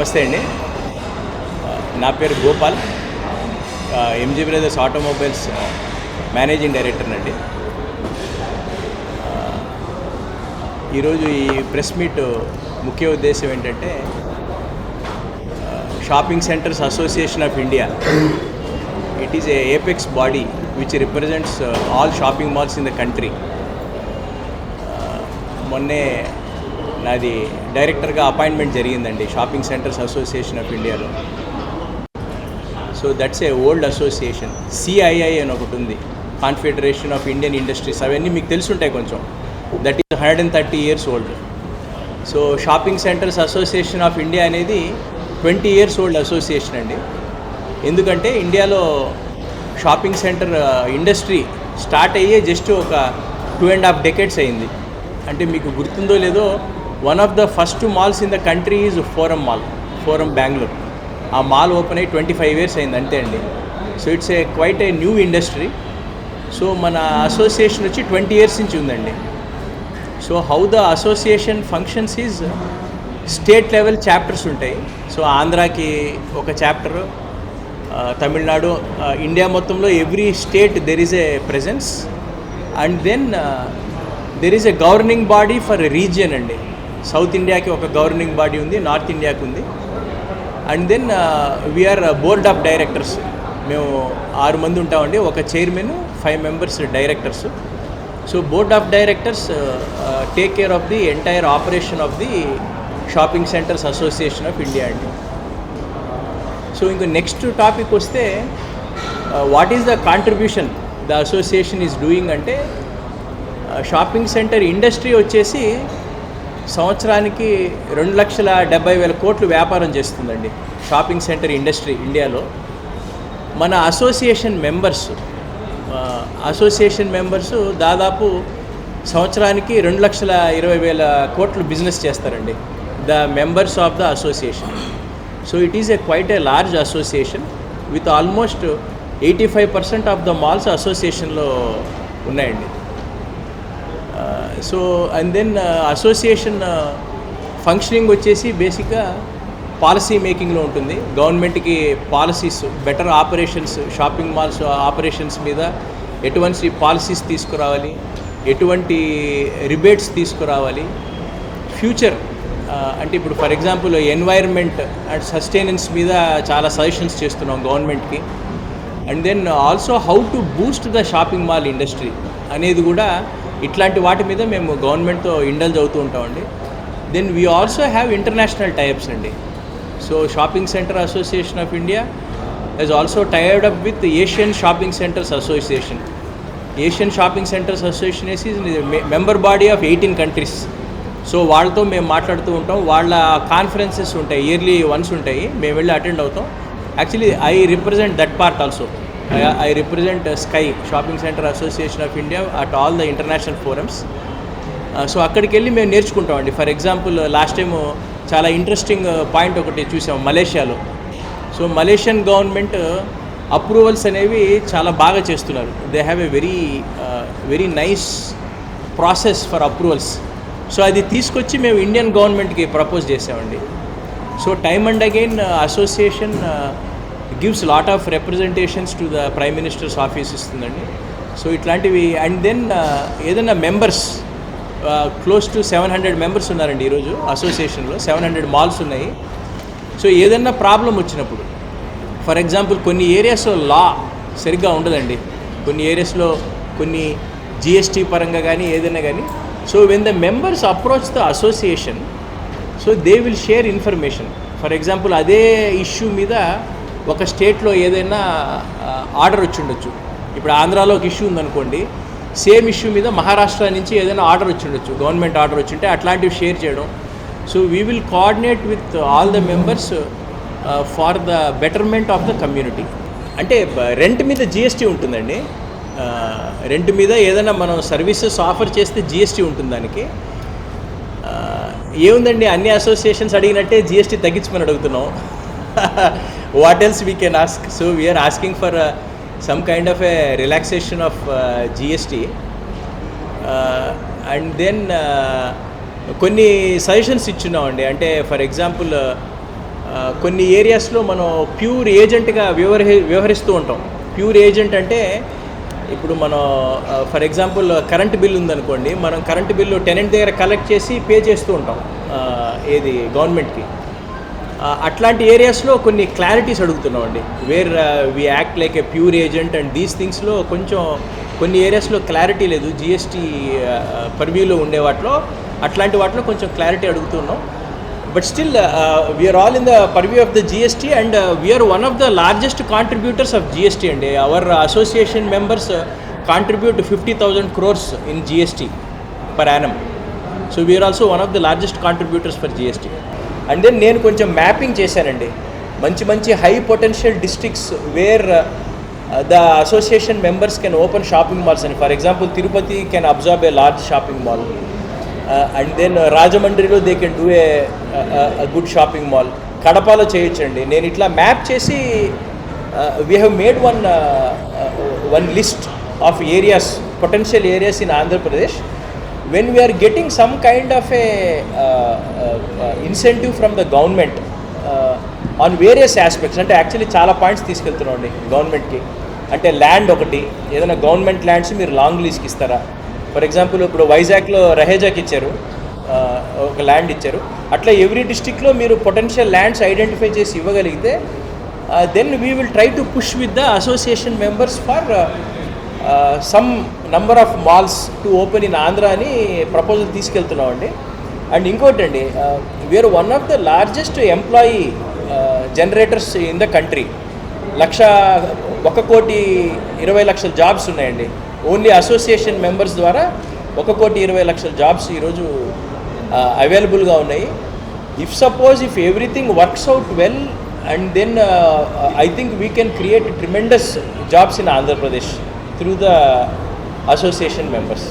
నమస్తే అండి. నా పేరు Gopal, MG brothers automobiles managing director అండి. ఈరోజు ఈ ప్రెస్ మీట్ ముఖ్య ఉద్దేశం ఏంటంటే, shopping centres association of India, it is A apex body which represents all shopping malls in the country. మొన్నే నాది డైరెక్టర్గా అపాయింట్మెంట్ జరిగిందండి షాపింగ్ సెంటర్స్ అసోసియేషన్ ఆఫ్ ఇండియాలో. So that's a old association. CII అని ఒకటి ఉంది, కాన్ఫెడరేషన్ ఆఫ్ ఇండియన్ ఇండస్ట్రీస్. అవన్నీ మీకు తెలుసుంటాయి కొంచెం. That is 130 years old. So shopping centres association of India అనేది 20 years ఓల్డ్ అసోసియేషన్ అండి. ఎందుకంటే ఇండియాలో షాపింగ్ సెంటర్ ఇండస్ట్రీ స్టార్ట్ అయ్యే జస్ట్ ఒక 2.5 decades అయింది. అంటే మీకు గుర్తుందో లేదో, one of the first malls in the country is forum mall, forum Bengaluru. ఆ మాల్ ఓపెన్ అయ్యి 25 years అయింది అంతే అండి. So it's a quite a new industry. So మన అసోసియేషన్ వచ్చి 20 years నుంచి ఉందండి. So how the association functions is state level chapters ఉంటాయి. సో ఆంధ్రాకి ఒక చాప్టర్, తమిళనాడు, ఇండియా మొత్తంలో every state there is a presence. And then there is a governing body for region అండి. సౌత్ ఇండియాకి ఒక గవర్నింగ్ బాడీ ఉంది, నార్త్ ఇండియాకి ఉంది. And then we are board of directors. మేము 6 మంది ఉంటామండి, ఒక chairman, 5 members directors. So board of directors take care of the entire operation of the shopping centres association of India అండి. సో ఇంకా నెక్స్ట్ టాపిక్ వస్తే, what is the contribution the association is doing అంటే, shopping centre industry వచ్చేసి సంవత్సరానికి 2,70,000 కోట్లు వ్యాపారం చేస్తుందండి shopping centre industry ఇండియాలో. మన అసోసియేషన్ మెంబర్స్ దాదాపు సంవత్సరానికి 2,20,000 కోట్లు బిజినెస్ చేస్తారండి, the members of the association. So it is a quite a large association with almost 85% of the malls అసోసియేషన్లో ఉన్నాయండి. So and then association functioning వచ్చేసి బేసిక్గా పాలసీ మేకింగ్లో ఉంటుంది. గవర్నమెంట్కి policies, better operations, shopping malls operations మీద ఎటువంటి పాలసీస్ తీసుకురావాలి, ఎటువంటి రిబేట్స్ తీసుకురావాలి, ఫ్యూచర్ అంటే ఇప్పుడు for example environment and sustenance మీద చాలా సజెషన్స్ చేస్తున్నాం గవర్నమెంట్కి. And then also how to boost the shopping mall industry అనేది కూడా, ఇట్లాంటి వాటి మీద మేము గవర్నమెంట్తో ఇండల్జ్ అవుతూ ఉంటామండి. Then we also have international types అండి. So shopping centre association of India has also tied up with Asian shopping centres association. Asian shopping centres association is member body of 18 countries. సో వాళ్ళతో మేము మాట్లాడుతూ ఉంటాం. వాళ్ళ conferences ఉంటాయి, yearly once ఉంటాయి, మేము వెళ్ళి అటెండ్ అవుతాం. Actually I represent that part also. I represent SKY, Shopping Center Association of India, at all the international forums. So అక్కడికి వెళ్ళి మేము నేర్చుకుంటామండి. ఫర్ ఎగ్జాంపుల్ లాస్ట్ టైం చాలా ఇంట్రెస్టింగ్ పాయింట్ ఒకటి చూసాం మలేషియాలో. సో మలేషియన్ గవర్నమెంట్ అప్రూవల్స్ అనేవి చాలా బాగా చేస్తున్నారు. They have a very nice process for approvals. So అది తీసుకొచ్చి మేము ఇండియన్ గవర్నమెంట్కి ప్రపోజ్ చేసామండి. So time and again association gives lot of representations to the prime minister's office ఇస్తుందండి. సో ఇట్లాంటివి. అండ్ దెన్ ఏదైనా మెంబర్స్ క్లోజ్ టు 700 members ఉన్నారండి ఈరోజు అసోసియేషన్లో. 700 malls ఉన్నాయి. సో ఏదైనా ప్రాబ్లం వచ్చినప్పుడు, ఫర్ ఎగ్జాంపుల్ కొన్ని ఏరియాస్లో లా సరిగ్గా ఉండదండి, కొన్ని ఏరియాస్లో కొన్ని జిఎస్టీ పరంగా కానీ ఏదైనా కానీ. So when the members approach the association, so they will share information. For example అదే ఇష్యూ మీద ఒక స్టేట్లో ఏదైనా ఆర్డర్ వచ్చి ఉండొచ్చు. ఇప్పుడు ఆంధ్రాలో ఒక ఇష్యూ ఉందనుకోండి, సేమ్ ఇష్యూ మీద మహారాష్ట్ర నుంచి ఏదైనా ఆర్డర్ వచ్చి ఉండొచ్చు, గవర్నమెంట్ ఆర్డర్ వచ్చి ఉంటే అట్లాంటివి షేర్ చేయడం. So we will coordinate with all the members for the betterment of the community. అంటే రెంట్ మీద జిఎస్టీ ఉంటుందండి. రెంట్ మీద ఏదైనా మనం సర్వీసెస్ ఆఫర్ చేస్తే జిఎస్టీ ఉంటుంది దానికి. ఏముందండి, అన్ని అసోసియేషన్స్ అడిగినట్టే జిఎస్టీ తగ్గించమని అడుగుతున్నాం. what else we can ask? So we are asking for some kind of a relaxation of GST. And then కొన్ని సజెషన్స్ ఇచ్చున్నామండి. అంటే ఫర్ ఎగ్జాంపుల్ కొన్ని ఏరియాస్లో మనం ప్యూర్ ఏజెంట్గా వ్యవహరిస్తూ ఉంటాం. ప్యూర్ ఏజెంట్ అంటే ఇప్పుడు మనం ఫర్ ఎగ్జాంపుల్ కరెంట్ బిల్ ఉందనుకోండి, మనం కరెంట్ బిల్లు టెనెంట్ దగ్గర కలెక్ట్ చేసి పే చేస్తూ ఉంటాం ఏది గవర్నమెంట్కి. అట్లాంటి ఏరియాస్లో కొన్ని క్లారిటీస్ అడుగుతున్నామండి, where we act like a pure agent and these థింగ్స్లో కొంచెం కొన్ని ఏరియాస్లో క్లారిటీ లేదు. జిఎస్టీ పర్వ్యూలో ఉండే అట్లాంటి వాటిలో కొంచెం క్లారిటీ అడుగుతున్నాం. But still we are all in the purview of the GST and we are one of the largest contributors of GST అండి. Our association members contribute 50,000 crores in GST per annum. So we are also one of the largest contributors for GST. And then నేను కొంచెం mapping చేశానండి, మంచి high potential districts where the association members can open shopping malls అని. For example Tirupati can absorb a large shopping mall. And then రాజమండ్రిలో they can do a good shopping mall. కడపలో చేయొచ్చండి. నేను ఇట్లా మ్యాప్ చేసి we have made one list of areas, potential areas in Andhra Pradesh. When we are getting some kind of a incentive from the government on various aspects, అంటే actually చాలా points తీసుకెళ్తున్నాం అండి గవర్నమెంట్కి. అంటే ల్యాండ్ ఒకటి, ఏదైనా గవర్నమెంట్ ల్యాండ్స్ మీరు లాంగ్ లీజ్కి ఇస్తారా? ఫర్ ఎగ్జాంపుల్ ఇప్పుడు వైజాగ్లో రహేజాకి ఇచ్చారు, ఒక ల్యాండ్ ఇచ్చారు. అట్లా ఎవ్రీ డిస్టిక్లో మీరు పొటెన్షియల్ ల్యాండ్స్ ఐడెంటిఫై చేసి ఇవ్వగలిగితే then we will try to push with the association members for some number of malls to open in Andhra అని ప్రపోజల్ తీసుకెళ్తున్నాం అండి. అండ్ ఇంకోటి అండి, we are one of the largest employee generators in the country. 1,20,00,000 jobs ఉన్నాయండి. Only association members ద్వారా 1,20,00,000 jobs ఈరోజు అవైలబుల్గా ఉన్నాయి. If everything works out well and then I think we can create tremendous jobs in Andhra Pradesh through the association members.